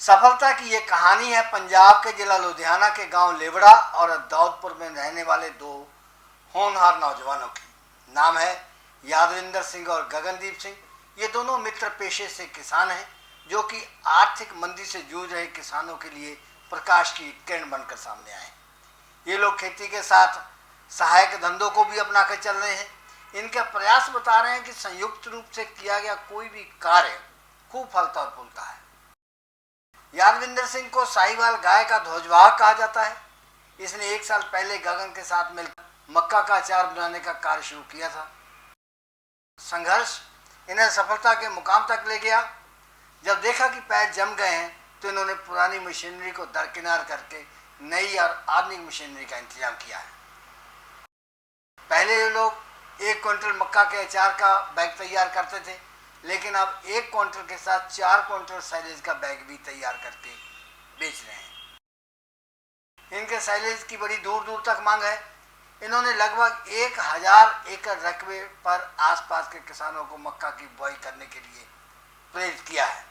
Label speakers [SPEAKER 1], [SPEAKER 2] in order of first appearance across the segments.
[SPEAKER 1] सफलता की ये कहानी है पंजाब के जिला लुधियाना के गांव लेवड़ा और दाऊदपुर में रहने वाले दो होनहार नौजवानों की। नाम है यादविंदर सिंह और गगनदीप सिंह। ये दोनों मित्र पेशे से किसान हैं जो कि आर्थिक मंदी से जूझ रहे किसानों के लिए प्रकाश की किरण बनकर सामने आए। ये लोग खेती के साथ सहायक धंधों को भी अपना कर चल रहे हैं। इनके प्रयास बता रहे हैं कि संयुक्त रूप से किया गया कोई भी कार्य खूब फलता और फूलता है। यादविंदर सिंह को साहिवाल गाय का ध्वजवाहक कहा जाता है। इसने 1 साल पहले गगन के साथ मिलकर मक्का का अचार बनाने का कार्य शुरू किया था। संघर्ष इन्हें सफलता के मुकाम तक ले गया। जब देखा कि पैर जम गए हैं तो इन्होंने पुरानी मशीनरी को दरकिनार करके नई और आधुनिक मशीनरी का इंतजाम किया है। पहले ये लोग 1 क्विंटल मक्का के अचार का बैग तैयार करते थे, लेकिन अब 1 क्विंटल के साथ 4 क्विंटल साइलेज का बैग भी तैयार करके बेच रहे हैं। इनके साइलेज की बड़ी दूर दूर तक मांग है। इन्होंने लगभग 1000 एकड़ रकबे पर आसपास के किसानों को मक्का की बुआई करने के लिए प्रेरित किया है।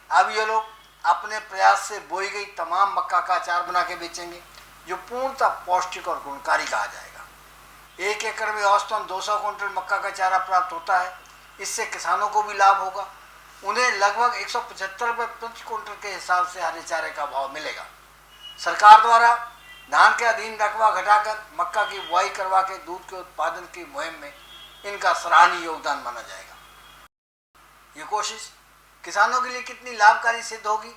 [SPEAKER 1] अब ये लोग अपने प्रयास से बोई गई तमाम मक्का का अचार बना के बेचेंगे, जो पूर्णतः पौष्टिक और गुणकारी कहा जाएगा। 1 एकड़ में औसतन 200 क्विंटल मक्का का चारा प्राप्त होता है। इससे किसानों को भी लाभ होगा। उन्हें लगभग 175 रुपये प्रति क्विंटल के हिसाब से हरे चारे का भाव मिलेगा। सरकार द्वारा धान के अधीन रकबा घटाकर मक्का की बुआई करवा के दूध के उत्पादन की मुहिम में इनका सराहनीय योगदान माना जाएगा। ये कोशिश किसानों के लिए कितनी लाभकारी सिद्ध होगी,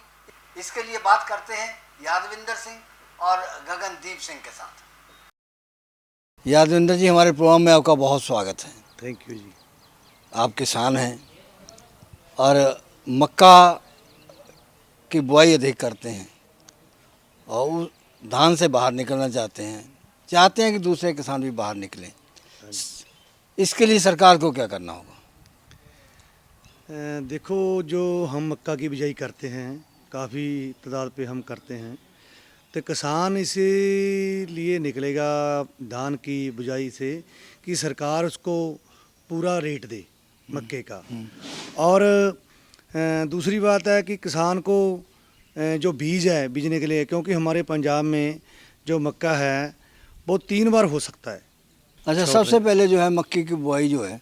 [SPEAKER 1] इसके लिए बात करते हैं यादविंदर सिंह और गगनदीप सिंह के साथ। यादविंदर जी, हमारे प्रोग्राम में आपका बहुत स्वागत है।
[SPEAKER 2] थैंक यू जी।
[SPEAKER 1] आप किसान हैं और मक्का की बुआई अधिक करते हैं और उस धान से बाहर निकलना चाहते हैं कि दूसरे किसान भी बाहर निकलें। इसके लिए सरकार को क्या करना होगा?
[SPEAKER 2] देखो, जो हम मक्का की बिजाई करते हैं, काफ़ी तादाद पे हम करते हैं, तो किसान इसीलिए निकलेगा धान की बुझाई से कि सरकार उसको पूरा रेट दे मक्के का। और दूसरी बात है कि किसान को जो बीज है बीजने के लिए, क्योंकि हमारे पंजाब में जो मक्का है वो 3 बार हो सकता है।
[SPEAKER 1] अच्छा, सबसे पहले जो है मक्के की बुआई जो है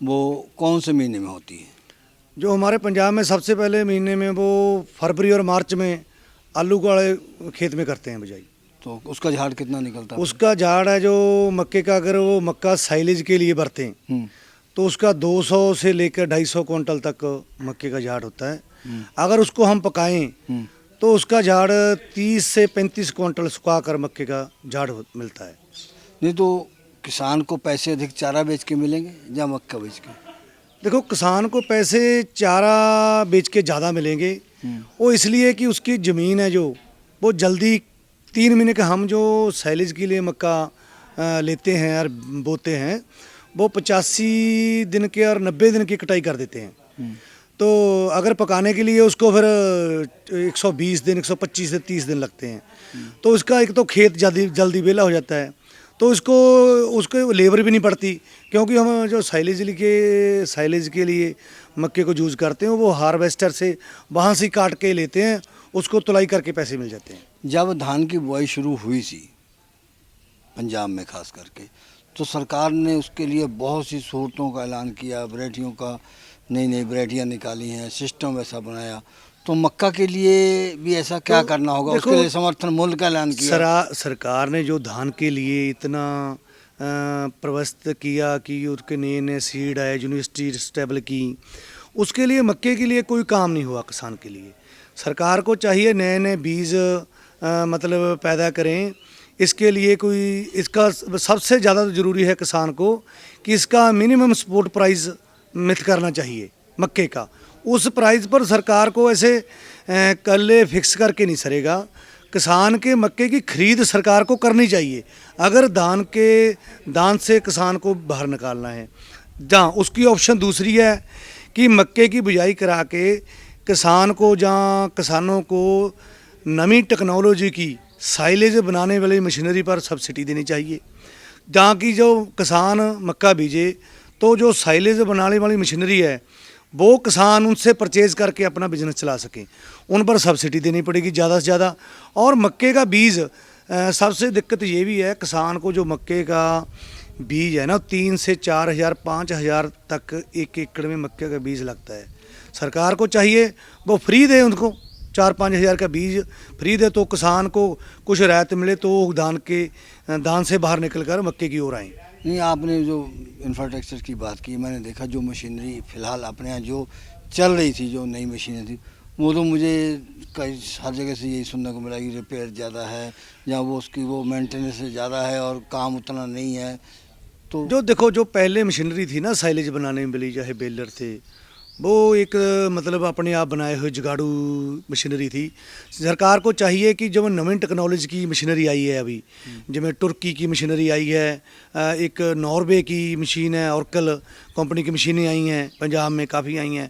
[SPEAKER 1] वो कौन से महीने में होती है?
[SPEAKER 2] जो हमारे पंजाब में सबसे पहले महीने में वो फरवरी और मार्च में आलू वाले खेत में करते हैं बुझाई।
[SPEAKER 1] तो उसका झाड़ कितना निकलता है?
[SPEAKER 2] उसका झाड़ है जो मक्के का, अगर वो मक्का साइलेज के लिए भरते हैं तो उसका 200 से लेकर 250 क्विंटल तक मक्के का झाड़ होता है। अगर उसको हम पकाएं तो उसका झाड़ 30 से 35 क्विंटल सुखा कर मक्के का झाड़ मिलता है।
[SPEAKER 1] नहीं तो किसान को पैसे अधिक चारा बेच के मिलेंगे या मक्का बेच के?
[SPEAKER 2] देखो, किसान को पैसे चारा बेच के ज़्यादा मिलेंगे। वो इसलिए कि उसकी ज़मीन है जो वो जल्दी 3 महीने का, हम जो साइलेज के लिए मक्का लेते हैं और बोते हैं वो 85 दिन के और 90 दिन की कटाई कर देते हैं। तो अगर पकाने के लिए उसको फिर 120 दिन 125 से 30 दिन लगते हैं। तो उसका एक तो खेत जल्दी वेला हो जाता है, तो उसको लेबर भी नहीं पड़ती, क्योंकि हम जो साइलेज के लिए मक्के को यूज़ करते हैं वो हार्वेस्टर से वहाँ से काट के लेते हैं, उसको तुलाई करके पैसे मिल जाते हैं।
[SPEAKER 1] जब धान की बुआई शुरू हुई थी पंजाब में खास करके, तो सरकार ने उसके लिए बहुत सी सहूलतों का ऐलान किया, वैरायटियों का नई वैरायटियाँ निकाली हैं, सिस्टम ऐसा बनाया। तो मक्का के लिए भी ऐसा क्या करना होगा? उसके लिए समर्थन मूल्य का ऐलान किया।
[SPEAKER 2] सरकार ने जो धान के लिए इतना प्रबंध किया कि उसके नए सीड आए, यूनिवर्सिटी स्टेबल की, उसके लिए मक्के के लिए कोई काम नहीं हुआ किसान के लिए। सरकार को चाहिए नए बीज मतलब पैदा करें। इसके लिए इसका सबसे ज़्यादा ज़रूरी है किसान को कि इसका मिनिमम सपोर्ट प्राइस मित करना चाहिए मक्के का। उस प्राइस पर सरकार को ऐसे कल्ले फिक्स करके नहीं सरेगा। किसान के मक्के की खरीद सरकार को करनी चाहिए। अगर दान से किसान को बाहर निकालना है, जहाँ उसकी ऑप्शन दूसरी है कि मक्के की बुझाई करा के किसानों को नई टेक्नोलॉजी की साइलेज बनाने वाली मशीनरी पर सब्सिडी देनी चाहिए। जहाँ की जो किसान मक्का बीजे तो जो साइलेज बनाने वाली मशीनरी है वो किसान उनसे परचेज करके अपना बिजनेस चला सकें। उन पर सब्सिडी देनी पड़ेगी ज़्यादा से ज़्यादा। और मक्के का बीज सबसे दिक्कत ये भी है, किसान को जो मक्के का बीज है ना 3 से 4 हज़ार 5 हज़ार तक 1 एकड़ में मक्के का बीज लगता है। सरकार को चाहिए वो फ्री दे, उनको 4-5 हज़ार का बीज फ्री दे तो किसान को कुछ राहत मिले, तो वो दान से बाहर निकल कर मक्के की ओर आएँ।
[SPEAKER 3] नहीं, आपने जो इंफ्रास्ट्रक्चर की बात की, मैंने देखा जो मशीनरी फ़िलहाल अपने यहाँ जो चल रही थी, जो नई मशीनें थी, वो तो मुझे कई हर जगह से यही सुनने को मिला कि रिपेयर ज़्यादा है, या वो उसकी वो मेंटेनेंस ज़्यादा है और काम उतना नहीं है। तो
[SPEAKER 2] जो देखो, जो पहले मशीनरी थी ना साइलेज बनाने में मिली, चाहे बेलर थे, वो एक मतलब अपने आप बनाए हुए जुगाड़ू मशीनरी थी। सरकार को चाहिए कि जो नवीन टेक्नोलॉजी की मशीनरी आई है अभी, जिसमें तुर्की की मशीनरी आई है, एक नॉर्वे की मशीन है, ऑर्कल कंपनी की मशीनें आई हैं, पंजाब में काफ़ी आई हैं।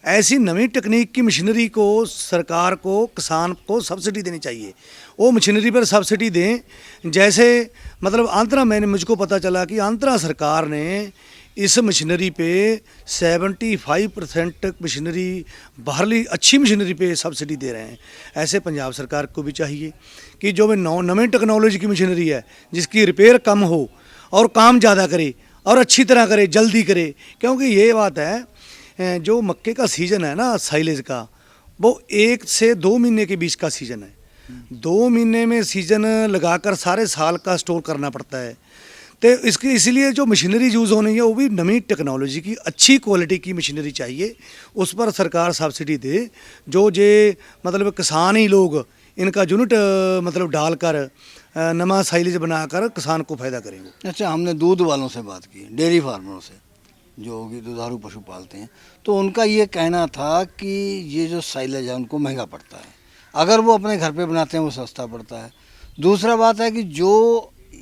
[SPEAKER 2] ऐसी नवी टेक्निक की मशीनरी को सरकार को किसान को सब्सिडी देनी चाहिए। वो मशीनरी पर सब्सिडी दें। जैसे मतलब आंध्रा, मुझको पता चला कि आंध्रा सरकार ने इस मशीनरी पे 75% मशीनरी बाहरली अच्छी मशीनरी पे सब्सिडी दे रहे हैं। ऐसे पंजाब सरकार को भी चाहिए कि जो नवी टेक्नोलॉजी की मशीनरी है, जिसकी रिपेयर कम हो और काम ज़्यादा करे और अच्छी तरह करे, जल्दी करे। क्योंकि ये बात है, जो मक्के का सीज़न है ना साइलेज का, वो 1 से 2 महीने के बीच का सीज़न है। 2 महीने में सीज़न लगाकर सारे साल का स्टोर करना पड़ता है। तो इसके इसलिए जो मशीनरी यूज़ होनी है वो भी नवी टेक्नोलॉजी की अच्छी क्वालिटी की मशीनरी चाहिए। उस पर सरकार सब्सिडी दे। जो मतलब किसान ही लोग इनका यूनिट मतलब डालकर नवा साइलेज बनाकर किसान को फ़ायदा करेंगे।
[SPEAKER 3] अच्छा, हमने दूध वालों से बात की, डेयरी फार्मरों से, जो कि दुधारू पशु पालते हैं, तो उनका ये कहना था कि ये जो साइलेज है उनको महंगा पड़ता है। अगर वो अपने घर पे बनाते हैं वो सस्ता पड़ता है। दूसरा बात है कि जो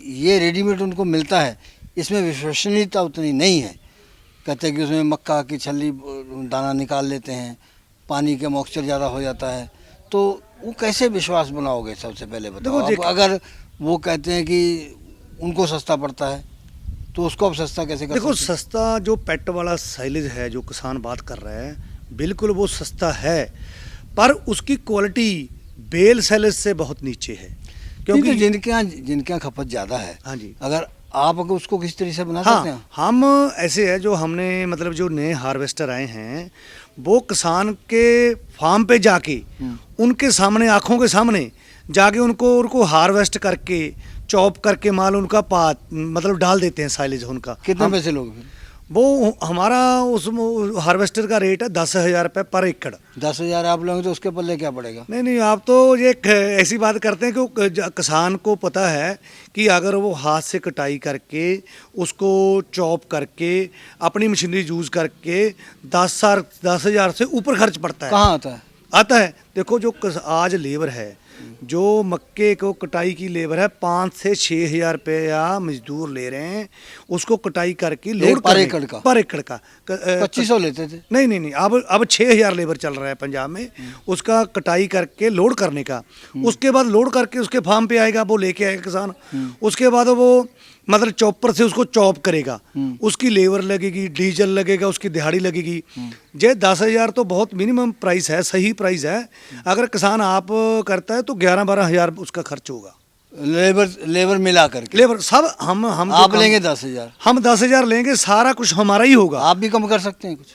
[SPEAKER 3] ये रेडीमेड उनको मिलता है, इसमें विश्वसनीयता उतनी नहीं है। कहते हैं कि उसमें मक्का की छल्ली दाना निकाल लेते हैं, पानी का मॉइस्चर ज़्यादा हो जाता है। तो वो कैसे विश्वास बनाओगे? सबसे पहले बताओ। अब अगर वो कहते हैं कि उनको सस्ता पड़ता है, तो उसको अब सस्ता कैसे कर
[SPEAKER 2] देखो,
[SPEAKER 3] सकते हैं?
[SPEAKER 2] सस्ता जो पेट वाला साइलेज है, जो किसान बात कर रहे हैं, बिल्कुल वो सस्ता है, पर उसकी क्वालिटी बेल साइलेज से बहुत नीचे है।
[SPEAKER 3] क्योंकि जिनके यहाँ खपत ज़्यादा है,
[SPEAKER 2] हाँ जी,
[SPEAKER 3] अगर आप अगर उसको किस तरीके से बना
[SPEAKER 2] हाँ,
[SPEAKER 3] सकते हैं?
[SPEAKER 2] हम ऐसे है, जो हमने मतलब जो नए हार्वेस्टर आए हैं, वो किसान के फार्म पे जाके उनके सामने, आँखों के सामने जाके उनको हार्वेस्ट करके, चॉप करके माल उनका मतलब डाल देते हैं साइलेज उनका।
[SPEAKER 3] कितने पैसे लोगे फिर?
[SPEAKER 2] वो हमारा उस हार्वेस्टर का रेट है 10,000 रुपये पर एकड़।
[SPEAKER 3] 10,000 आप लोगे तो उसके पल्ले क्या पड़ेगा?
[SPEAKER 2] नहीं, आप तो ये ऐसी बात करते हैं कि किसान को पता है कि अगर वो हाथ से कटाई करके, उसको चॉप करके, अपनी मशीनरी यूज़ करके 10,000 से ऊपर खर्च पड़ता है।
[SPEAKER 3] कहाँ आता है?
[SPEAKER 2] देखो, जो आज लेबर है, जो मक्के को कटाई की लेबर है, 5 से 6 हज़ार रुपया मजदूर ले रहे हैं उसको कटाई करके लोड
[SPEAKER 3] पर एकड़ का?
[SPEAKER 2] पर एकड़ का
[SPEAKER 3] 2500 लेते थे।
[SPEAKER 2] नहीं, अब 6,000 लेबर चल रहा है पंजाब में, उसका कटाई करके लोड करने का। उसके बाद लोड करके उसके फार्म पे आएगा, वो लेके आएगा किसान। उसके बाद वो मतलब चॉपर से उसको चॉप करेगा, उसकी लेबर लगेगी, डीजल लगेगा, उसकी दिहाड़ी लगेगी। ये 10,000 तो बहुत मिनिमम प्राइस है, सही प्राइस है। अगर किसान आप करता है तो 11-12 हज़ार उसका खर्च होगा।
[SPEAKER 3] लेबर मिला करके?
[SPEAKER 2] लेबर सब हम
[SPEAKER 3] आप लेंगे 10,000?
[SPEAKER 2] हम 10,000 लेंगे, सारा कुछ हमारा ही होगा।
[SPEAKER 3] आप भी कम कर सकते हैं कुछ?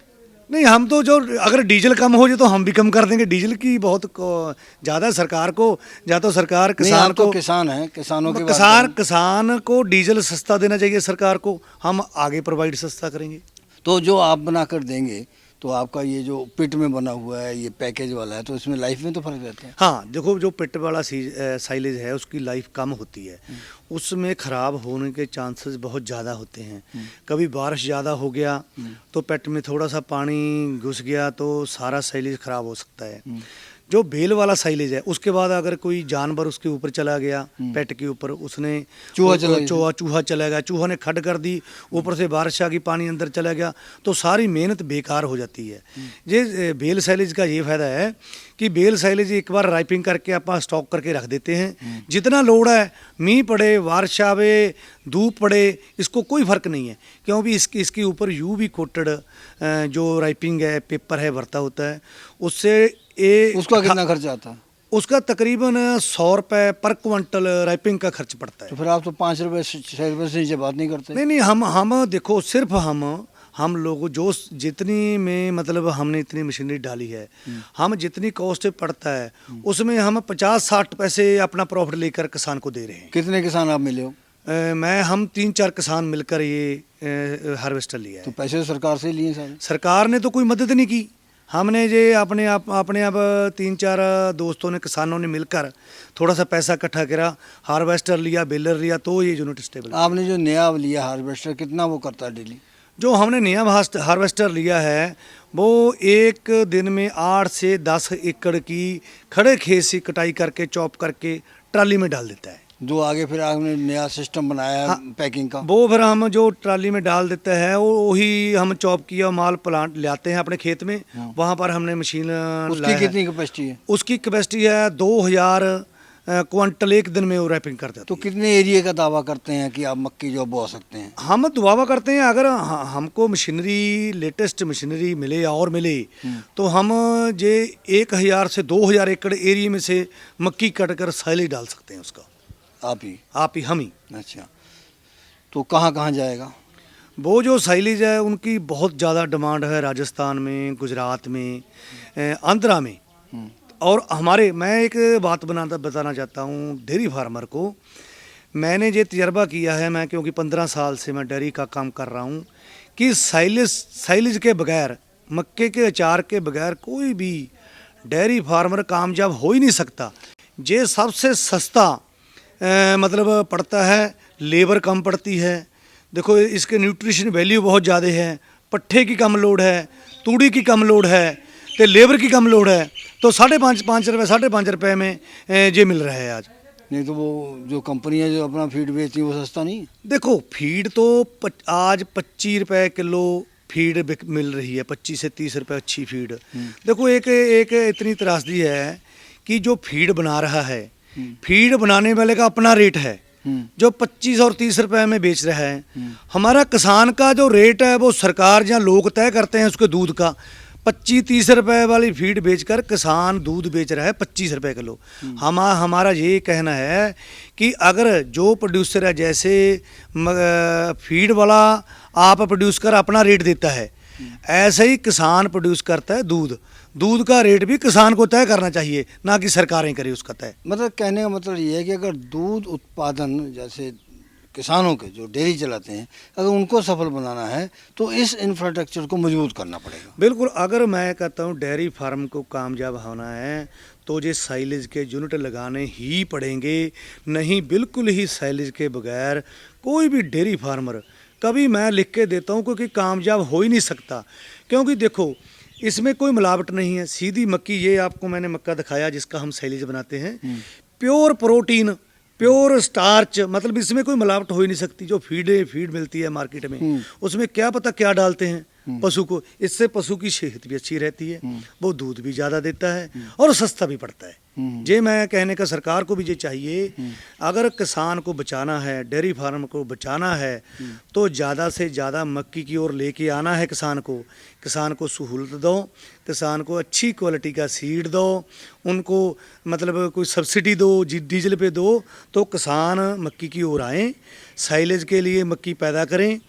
[SPEAKER 2] नहीं, हम तो जो अगर डीजल कम हो जाए तो हम भी कम कर देंगे। डीजल की बहुत ज़्यादा सरकार को, या तो सरकार किसान को,
[SPEAKER 3] किसान है, किसानों के
[SPEAKER 2] किसान को डीजल सस्ता देना चाहिए सरकार को, हम आगे प्रोवाइड सस्ता करेंगे।
[SPEAKER 3] तो जो आप बना कर देंगे, तो आपका ये जो पिट में बना हुआ है, ये पैकेज वाला है, तो इसमें लाइफ में तो फर्क रहता है?
[SPEAKER 2] हाँ, देखो, जो पिट वाला साइलेज है उसकी लाइफ कम होती है, उसमें ख़राब होने के चांसेस बहुत ज़्यादा होते हैं। कभी बारिश ज़्यादा हो गया तो पेट में थोड़ा सा पानी घुस गया तो सारा साइलेज ख़राब हो सकता है। जो बेल वाला साइलेज है उसके बाद अगर कोई जानवर उसके ऊपर चला गया, पेट के ऊपर, उसने चूहा चला गया, चूहा ने खड कर दी, ऊपर से बारिश आ गई, पानी अंदर चला गया, तो सारी मेहनत बेकार हो जाती है। ये बेल साइलेज का ये फायदा है कि बेल साइलेज एक बार राइपिंग करके आप स्टॉक करके रख देते हैं, जितना लोड है, मींह पड़े, बारिश आवे, धूप पड़े, इसको कोई फर्क नहीं है, क्योंकि इसके ऊपर यूवी कोटेड जो राइपिंग है, पेपर है, भरता होता है, उससे
[SPEAKER 3] उसका कितना खर्चा आता है?
[SPEAKER 2] उसका तकरीबन 100 रुपये पर क्विंटल राइपिंग का खर्च पड़ता है।
[SPEAKER 3] तो फिर आप तो 5 रुपये 6 रुपये से नीचे बात नहीं करते?
[SPEAKER 2] नहीं, हम देखो, सिर्फ हम लोग जो जितनी में मतलब हमने इतनी मशीनरी डाली है, हम जितनी कॉस्ट पड़ता है उसमें हम 50-60 पैसे अपना प्रॉफिट लेकर किसान को दे रहे हैं।
[SPEAKER 3] कितने किसान आप मिले हो?
[SPEAKER 2] हम 3-4 किसान मिलकर ये हार्वेस्टर लिया है।
[SPEAKER 3] तो पैसे तो सरकार से लिए सारे?
[SPEAKER 2] सरकार ने तो कोई मदद नहीं की, हमने ये अपने आप 3-4 दोस्तों ने, किसानों ने मिलकर थोड़ा सा पैसा इकट्ठा करा, हार्वेस्टर लिया, बेलर लिया, तो ये यूनिट स्टेबल।
[SPEAKER 3] आपने जो नया लिया हार्वेस्टर, कितना वो करता है डेली?
[SPEAKER 2] जो हमने नया हार्वेस्टर लिया है वो एक दिन में 8 से 10 एकड़ की खड़े खेत से कटाई करके, चॉप करके ट्राली में डाल देता है।
[SPEAKER 3] जो आगे फिर आपने नया सिस्टम बनाया है पैकिंग का,
[SPEAKER 2] वो फिर हम जो ट्राली में डाल देते हैं वही हम चॉप किया माल प्लांट ले आते हैं अपने खेत में, वहाँ पर हमने मशीन
[SPEAKER 3] उसकी कितनी कैपेसिटी है?
[SPEAKER 2] उसकी कैपेसिटी है 2000 क्विंटल एक दिन में वो रैपिंग कर देते हैं।
[SPEAKER 3] तो कितने एरिया का दावा करते हैं कि आप मक्की जो बो सकते हैं?
[SPEAKER 2] हम दावा करते हैं अगर हमको मशीनरी, लेटेस्ट मशीनरी मिले और मिले तो हम ये 1000 से 2000 एकड़ एरिया में से मक्की कट कर साइलेज डाल सकते हैं उसका। आप ही हम ही।
[SPEAKER 3] अच्छा, तो कहाँ कहाँ जाएगा
[SPEAKER 2] वो जो साइलेज है? उनकी बहुत ज़्यादा डिमांड है राजस्थान में, गुजरात में, आंध्रा में। और हमारे, मैं एक बात बताना चाहता हूँ डेयरी फार्मर को, मैंने ये तजर्बा किया है, मैं क्योंकि 15 साल से मैं डेयरी का काम कर रहा हूँ, कि साइलेज के बगैर, मक्के के अचार के बगैर कोई भी डेयरी फार्मर कामयाब हो ही नहीं सकता। ये सबसे सस्ता मतलब पड़ता है, लेबर कम पड़ती है। देखो इसके न्यूट्रिशन वैल्यू बहुत ज़्यादा है, पट्ठे की कम लोड है, तूड़ी की कम लोड है, तो लेबर की कम लोड है, तो 5.5 रुपये में ये मिल रहा है आज।
[SPEAKER 3] नहीं तो वो जो कंपनी है जो अपना फीड बेचती है वो सस्ता नहीं?
[SPEAKER 2] देखो फीड तो आज 25 रुपये किलो फीड मिल रही है, 25 से 30 रुपये अच्छी फीड। देखो एक इतनी त्रासदी है कि जो फीड बना रहा है, फीड बनाने वाले का अपना रेट है जो 25 और 30 रुपए में बेच रहा है। हमारा किसान का जो रेट है वो सरकार या लोग तय करते हैं उसके दूध का। 25-30 रुपए वाली फीड बेचकर किसान दूध बेच रहा है 25 रुपए किलो। हमारा ये कहना है कि अगर जो प्रोड्यूसर है, जैसे फीड वाला आप प्रोड्यूस कर अपना रेट देता है, ऐसे ही किसान प्रोड्यूस करता है दूध का रेट भी किसान को तय करना चाहिए, ना कि सरकारें करें उसका तय।
[SPEAKER 3] मतलब कहने का मतलब ये है कि अगर दूध उत्पादन जैसे किसानों के जो डेयरी चलाते हैं, अगर उनको सफल बनाना है तो इस इंफ्रास्ट्रक्चर को मजबूत करना पड़ेगा।
[SPEAKER 2] बिल्कुल, अगर मैं कहता हूँ डेयरी फार्म को कामयाब होना है तो ये साइलेज के यूनिट लगाने ही पड़ेंगे, नहीं बिल्कुल ही साइलेज के बगैर कोई भी डेयरी फार्मर, कभी मैं लिख के देता हूँ, क्योंकि कामयाब हो ही नहीं सकता। क्योंकि देखो इसमें कोई मिलावट नहीं है, सीधी मक्की, ये आपको मैंने मक्का दिखाया जिसका हम साइलेज बनाते हैं, प्योर प्रोटीन, प्योर स्टार्च, मतलब इसमें कोई मिलावट हो ही नहीं सकती। जो फीड मिलती है मार्केट में, उसमें क्या पता क्या डालते हैं पशु को, इससे पशु की सेहत भी अच्छी रहती है, वो दूध भी ज़्यादा देता है और सस्ता भी पड़ता है। ये मैं कहने का सरकार को भी ये चाहिए, अगर किसान को बचाना है, डेयरी फार्म को बचाना है, तो ज़्यादा से ज़्यादा मक्की की ओर लेके आना है। किसान को सहूलत दो, किसान को अच्छी क्वालिटी का सीड दो, उनको मतलब कोई सब्सिडी दो, डीजल पे दो, तो किसान मक्की की ओर आएँ, साइलेज के लिए मक्की पैदा करें,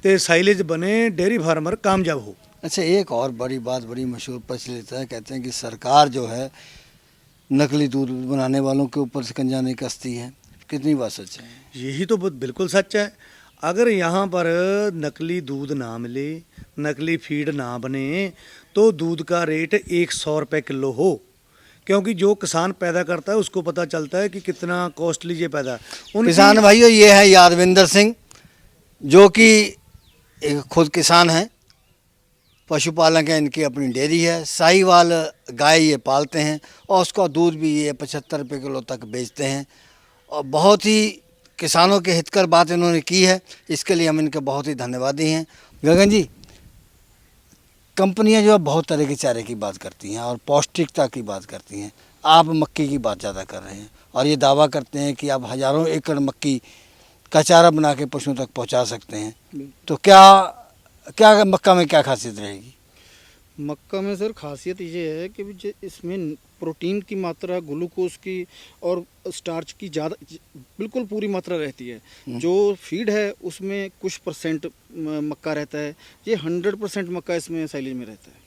[SPEAKER 2] तो साइलेज बने, डेयरी फार्मर कामयाब हो।
[SPEAKER 3] अच्छा, एक और बड़ी बात बड़ी मशहूर प्रचलित है, कहते हैं कि सरकार जो है नकली दूध बनाने वालों के ऊपर शिकंजा नहीं कसती है, कितनी बात सच है?
[SPEAKER 2] यही तो बिल्कुल सच है। अगर यहाँ पर नकली दूध ना मिले, नकली फीड ना बने, तो दूध का रेट 100 रुपये किलो हो, क्योंकि जो किसान पैदा करता है उसको पता चलता है कि कितना कॉस्टली ये पैदा।
[SPEAKER 3] किसान भाइयों, ये है यादविंदर सिंह, जो कि खुद किसान हैं, पशुपालक हैं, इनकी अपनी डेयरी है, साहीवाल गाय ये पालते हैं और उसका दूध भी ये 75 रुपये किलो तक बेचते हैं। और बहुत ही किसानों के हितकर बात इन्होंने की है, इसके लिए हम इनके बहुत ही धन्यवादी हैं। गगन जी, कंपनियां जो है बहुत तरह के चारे की बात करती हैं और पौष्टिकता की बात करती हैं, आप मक्के की बात ज़्यादा कर रहे हैं और ये दावा करते हैं कि आप हज़ारों एकड़ मक्की का चारा बना के पशुओं तक पहुंचा सकते हैं। तो क्या क्या मक्का में क्या खासियत रहेगी?
[SPEAKER 4] मक्का में सर खासियत ये है कि इसमें प्रोटीन की मात्रा, ग्लूकोज की और स्टार्च की ज़्यादा बिल्कुल पूरी मात्रा रहती है। जो फीड है उसमें कुछ परसेंट मक्का रहता है, ये 100% मक्का इसमें साइलेज में रहता है,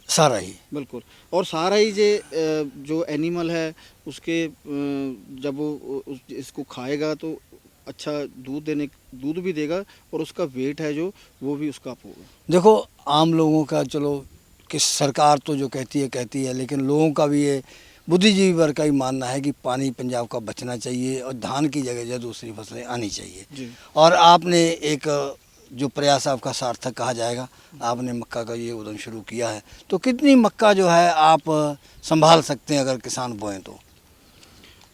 [SPEAKER 3] सारा ही
[SPEAKER 4] बिल्कुल। और सारा ही जो एनिमल है उसके जब वो इसको खाएगा तो अच्छा दूध भी देगा और उसका वेट है जो वो भी उसका अप होगा।
[SPEAKER 3] देखो, आम लोगों का चलो कि सरकार तो जो कहती है, लेकिन लोगों का भी ये बुद्धिजीवी वर्ग का ही मानना है कि पानी पंजाब का बचना चाहिए और धान की जगह जो दूसरी फसलें आनी चाहिए
[SPEAKER 4] जी।
[SPEAKER 3] और आपने एक जो प्रयास आपका सार्थक कहा जाएगा, आपने मक्का का ये उद्यम शुरू किया है, तो कितनी मक्का जो है आप संभाल सकते हैं अगर किसान बोएं तो?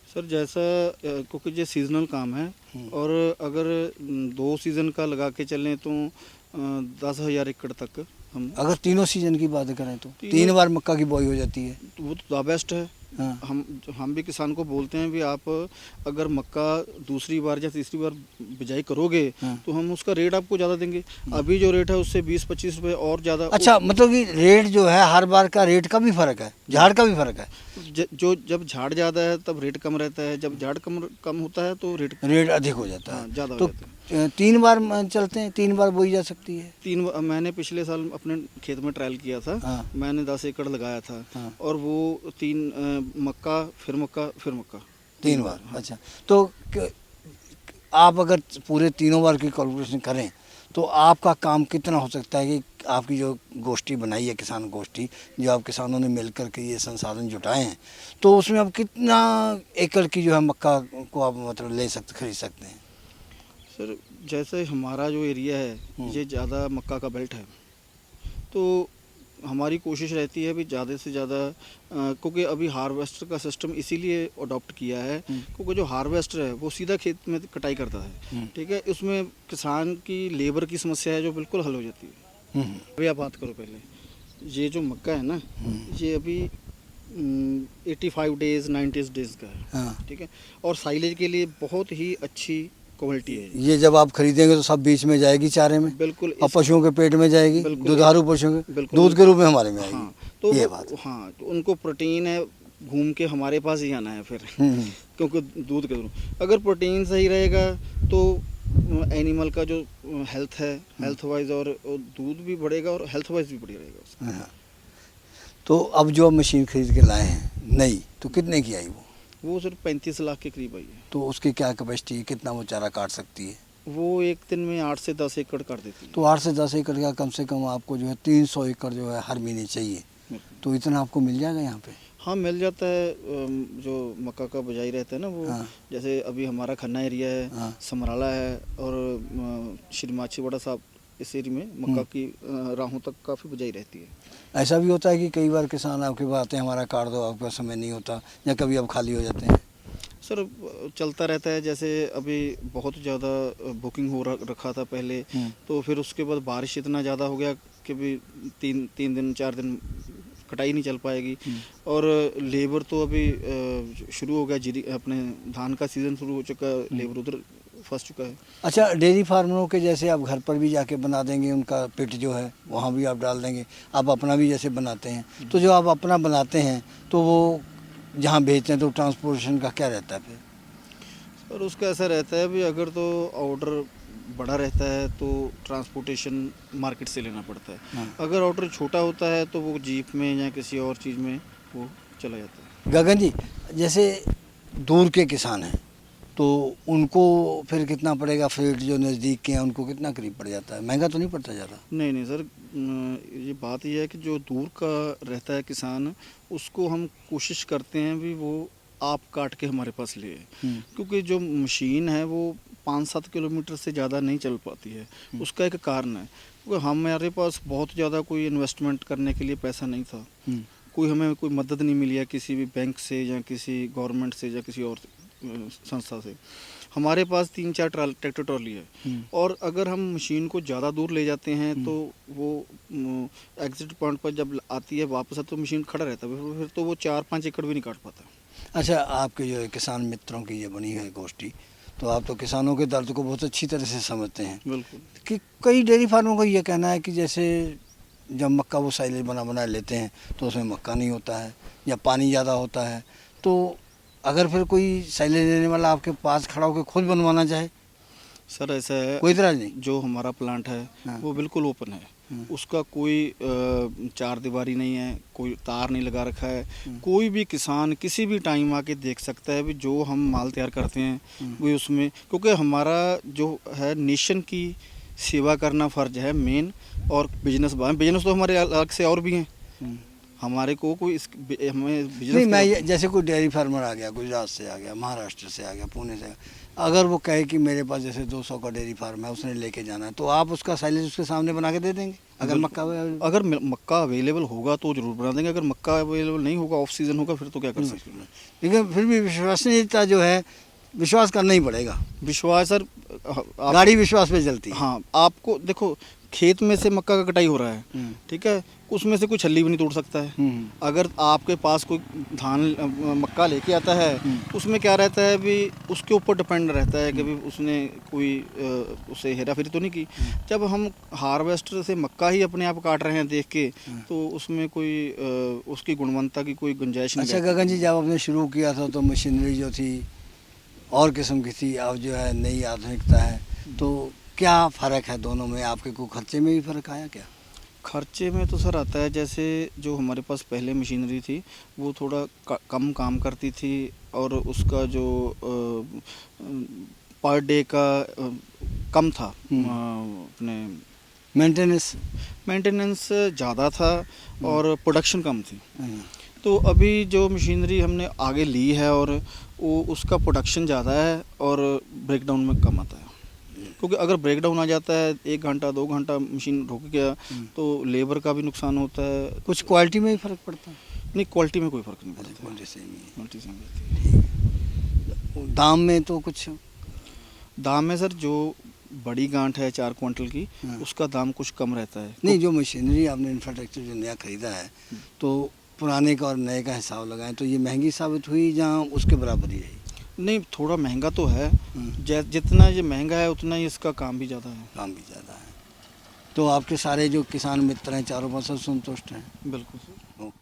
[SPEAKER 4] सर जैसा क्योंकि ये सीजनल काम है और अगर 2 सीज़न का लगा के चलें तो 10,000 एकड़ तक हम,
[SPEAKER 3] अगर तीनों सीजन की बात करें तो 3 बार मक्का की बुआई हो जाती है।
[SPEAKER 4] तो वो तो बेस्ट है।
[SPEAKER 3] हाँ।
[SPEAKER 4] हम भी किसान को बोलते हैं भी आप अगर मक्का दूसरी बार या तीसरी बार बिजाई करोगे
[SPEAKER 3] हाँ।
[SPEAKER 4] तो हम उसका रेट आपको ज़्यादा देंगे। अभी जो रेट है उससे 20-25 रुपये और ज़्यादा।
[SPEAKER 3] अच्छा, मतलब कि रेट जो है हर बार का रेट का भी फर्क है, झाड़ का भी फर्क है?
[SPEAKER 4] जो जब झाड़ ज़्यादा है तब रेट कम रहता है, जब झाड़ कम होता है तो रेट
[SPEAKER 3] अधिक हो जाता है।
[SPEAKER 4] हाँ, ज़्यादा हो
[SPEAKER 3] तो
[SPEAKER 4] जाता है।
[SPEAKER 3] 3 बार चलते हैं, 3 बार बोई जा सकती है?
[SPEAKER 4] मैंने पिछले साल अपने खेत में ट्रायल किया था।
[SPEAKER 3] हाँ।
[SPEAKER 4] मैंने 10 एकड़ लगाया था।
[SPEAKER 3] हाँ।
[SPEAKER 4] और वो 3 मक्का फिर मक्का फिर मक्का
[SPEAKER 3] 3 बार। अच्छा, तो आप अगर पूरे तीनों बार की कैलकुलेशन करें तो आपका काम कितना हो सकता है कि आपकी जो गोष्ठी बनाई है, किसान गोष्ठी, जो आप किसानों ने मिलकर के ये संसाधन जुटाए हैं, तो उसमें आप कितना एकड़ की जो है मक्का को आप मतलब खरीद सकते हैं?
[SPEAKER 4] सर जैसे हमारा जो एरिया है ये ज़्यादा मक्का का बेल्ट है, तो हमारी कोशिश रहती है भी ज़्यादा से ज़्यादा, क्योंकि अभी हार्वेस्टर का सिस्टम इसीलिए अडॉप्ट किया है क्योंकि जो हार्वेस्टर है वो सीधा खेत में कटाई करता है, ठीक है। उसमें किसान की लेबर की समस्या है जो बिल्कुल हल हो जाती है। अभी आप बात करो पहले, ये जो मक्का है ना, ये अभी 85 डेज 90 डेज का है,
[SPEAKER 3] हाँ।
[SPEAKER 4] ठीक है। और साइलेज के लिए बहुत ही अच्छी क्वालिटी है।
[SPEAKER 3] ये जब आप खरीदेंगे तो सब बीच में जाएगी चारे में,
[SPEAKER 4] बिल्कुल।
[SPEAKER 3] और पशुओं के पेट में जाएगी, दुधारू पशुओं के दूध के रूप में हमारे में आएगी।
[SPEAKER 4] हाँ, तो
[SPEAKER 3] ये बात।
[SPEAKER 4] हाँ, तो उनको प्रोटीन है, घूम के हमारे पास ही आना है फिर क्योंकि दूध के थ्रू अगर प्रोटीन सही रहेगा तो एनिमल का जो हेल्थ है, हेल्थ वाइज और दूध भी बढ़ेगा और हेल्थ वाइज भी बढ़िया रहेगा उसका।
[SPEAKER 3] हाँ। तो अब जो मशीन खरीद के लाए हैं नई, तो कितने की आई
[SPEAKER 4] वो सिर्फ 35 लाख के करीब आई है।
[SPEAKER 3] तो उसकी क्या कैपेसिटी है, कितना वो चारा काट सकती है?
[SPEAKER 4] वो एक दिन में 8 से 10 एकड़ काट देती है।
[SPEAKER 3] तो 8 से 10 एकड़ का कम से कम आपको जो है 300 एकड़ जो है हर महीने चाहिए, तो इतना आपको मिल जाएगा यहाँ पे?
[SPEAKER 4] हाँ मिल जाता है। जो मक्का का बिजाई रहता है ना वो,
[SPEAKER 3] हाँ।
[SPEAKER 4] जैसे अभी हमारा खन्ना एरिया है,
[SPEAKER 3] हाँ।
[SPEAKER 4] समराला है और श्री माछीवाड़ा साहब, इस एरिया में मक्का की राहों तक काफ़ी बिजाई रहती है।
[SPEAKER 3] ऐसा भी होता है कि कई बार किसान आपके पास आते हैं, हमारा काट दो, आपके पास समय नहीं होता, या कभी आप खाली हो जाते हैं?
[SPEAKER 4] सर चलता रहता है, जैसे अभी बहुत ज़्यादा बुकिंग हो रखा था पहले, तो फिर उसके बाद बारिश इतना ज़्यादा हो गया कि भी 3 दिन 4 दिन कटाई नहीं चल पाएगी। और लेबर तो अभी शुरू हो गया, जीरी अपने धान का सीज़न शुरू हो चुका है, लेबर उधर फंस चुका है।
[SPEAKER 3] अच्छा, डेयरी फार्मरों के जैसे आप घर पर भी जाके बना देंगे, उनका पिट जो है वहाँ भी आप डाल देंगे, आप अपना भी जैसे बनाते हैं, तो जो आप अपना बनाते हैं तो वो जहाँ भेजते हैं तो ट्रांसपोर्टेशन का क्या रहता है फिर?
[SPEAKER 4] और उसका ऐसा रहता है भी अगर तो ऑर्डर बड़ा रहता है तो ट्रांसपोर्टेशन मार्केट से लेना पड़ता है।
[SPEAKER 3] हाँ।
[SPEAKER 4] अगर ऑर्डर छोटा होता है तो वो जीप में या किसी और चीज़ में वो चला जाता है।
[SPEAKER 3] गगन जी, जैसे दूर के किसान हैं तो उनको फिर कितना पड़ेगा फ्रेट? जो नज़दीक के हैं उनको कितना करीब पड़ जाता है? महंगा तो नहीं पड़ता ज़्यादा?
[SPEAKER 4] नहीं सर, ये बात ये है कि जो दूर का रहता है किसान, उसको हम कोशिश करते हैं भी वो आप काट के हमारे पास ले, क्योंकि जो मशीन है वो 5-7 किलोमीटर से ज़्यादा नहीं चल पाती है। उसका एक कारण है क्योंकि हमारे पास बहुत ज़्यादा कोई इन्वेस्टमेंट करने के लिए पैसा नहीं था। कोई हमें कोई मदद नहीं मिली है किसी भी बैंक से या किसी गवर्नमेंट से या किसी और संस्था से। हमारे पास 3-4 ट्रैक्टर ट्रॉली है और अगर हम मशीन को ज़्यादा दूर ले जाते हैं तो वो एग्जिट पॉइंट पर जब आती है वापस तो मशीन खड़ा रहता है, फिर तो वो 4-5 एकड़ भी नहीं काट पाता।
[SPEAKER 3] अच्छा, आपके जो किसान मित्रों की ये बनी है गोष्ठी, तो आप तो किसानों के दर्द को बहुत अच्छी तरह से समझते हैं।
[SPEAKER 4] बिल्कुल।
[SPEAKER 3] कि कई डेयरी फार्मों का ये कहना है कि जैसे जब मक्का वो साइलेज बना लेते हैं तो उसमें मक्का नहीं होता है या पानी ज़्यादा होता है, तो अगर फिर कोई साइलेज लेने वाला आपके पास खड़ा होकर खुद बनवाना चाहे?
[SPEAKER 4] सर ऐसा है,
[SPEAKER 3] कोई इतराज नहीं?
[SPEAKER 4] जो हमारा प्लांट है
[SPEAKER 3] हाँ।
[SPEAKER 4] वो बिल्कुल ओपन है, उसका कोई चार दीवारी नहीं है, कोई तार नहीं लगा रखा है। कोई भी किसान किसी भी टाइम आके देख सकता है भी जो हम माल तैयार करते हैं वो उसमें, क्योंकि हमारा जो है नेशन की सेवा करना फ़र्ज है मेन। और बिजनेस तो हमारे अलग से और भी हैं, हमारे को कोई हमें बिजनेस
[SPEAKER 3] नहीं, मैं जैसे कोई डेयरी फार्मर आ गया, गुजरात से आ गया, महाराष्ट्र से आ गया, पुणे से आ गया, अगर वो कहे कि मेरे पास जैसे 200 का डेयरी फार्म है, उसने लेके जाना है, तो आप उसका साइलेज उसके सामने बना के दे देंगे? अगर
[SPEAKER 4] मक्का अवेलेबल होगा तो जरूर बना देंगे, अगर मक्का अवेलेबल नहीं होगा, ऑफ सीजन होगा, फिर तो क्या कर सकते हैं।
[SPEAKER 3] लेकिन फिर भी विश्वसनीयता जो है, विश्वास करना ही पड़ेगा।
[SPEAKER 4] विश्वास सर,
[SPEAKER 3] गाड़ी विश्वास पे चलती है।
[SPEAKER 4] हाँ, आपको देखो खेत में से मक्का का कटाई हो रहा है, ठीक है, उसमें से कोई छल्ली भी नहीं तोड़ सकता है। अगर आपके पास कोई धान मक्का लेके आता है, उसमें क्या रहता है भी उसके ऊपर डिपेंड रहता है कि भी उसने कोई उसे हेरा फेरी तो नहीं की। जब हम हार्वेस्टर से मक्का ही अपने आप काट रहे हैं देख के, तो उसमें कोई उसकी गुणवत्ता की कोई गुंजाइश नहीं।
[SPEAKER 3] अच्छा गगन जी, जब आपने शुरू किया था तो मशीनरी जो थी और किस्म की थी, अब जो है नई आधुनिकता है, तो क्या फ़र्क है दोनों में? आपके को खर्चे में भी फ़र्क आया क्या?
[SPEAKER 4] खर्चे में तो सर आता है, जैसे जो हमारे पास पहले मशीनरी थी वो थोड़ा कम काम करती थी और उसका जो पर डे का कम था, अपने मेंटेनेंस ज़्यादा था और प्रोडक्शन कम थी। तो अभी जो मशीनरी हमने आगे ली है और वो उसका प्रोडक्शन ज़्यादा है और ब्रेकडाउन में कम आता है, क्योंकि अगर ब्रेकडाउन आ जाता है 1 घंटा 2 घंटा मशीन रुक गया तो लेबर का भी नुकसान होता है।
[SPEAKER 3] कुछ क्वालिटी में भी फ़र्क पड़ता है?
[SPEAKER 4] नहीं, क्वालिटी में कोई फ़र्क नहीं पड़ता।
[SPEAKER 3] क्वालिटी सेम ही है।
[SPEAKER 4] क्वालिटी सेम रहती है।
[SPEAKER 3] दाम में तो कुछ?
[SPEAKER 4] दाम में सर जो बड़ी गांठ है 4 क्विंटल की, उसका दाम कुछ कम रहता है।
[SPEAKER 3] नहीं, जो मशीनरी आपने इंफ्रास्ट्रक्चर जो नया खरीदा है, तो पुराने का और नए का हिसाब लगाएं तो ये महंगी साबित हुई जहाँ उसके बराबर ही रही?
[SPEAKER 4] नहीं, थोड़ा महंगा तो है, जितना ये महंगा है उतना ही इसका काम भी ज़्यादा है।
[SPEAKER 3] काम भी ज़्यादा है। तो आपके सारे जो किसान मित्र हैं चारों पास संतुष्ट हैं?
[SPEAKER 4] बिल्कुल।
[SPEAKER 3] ओके।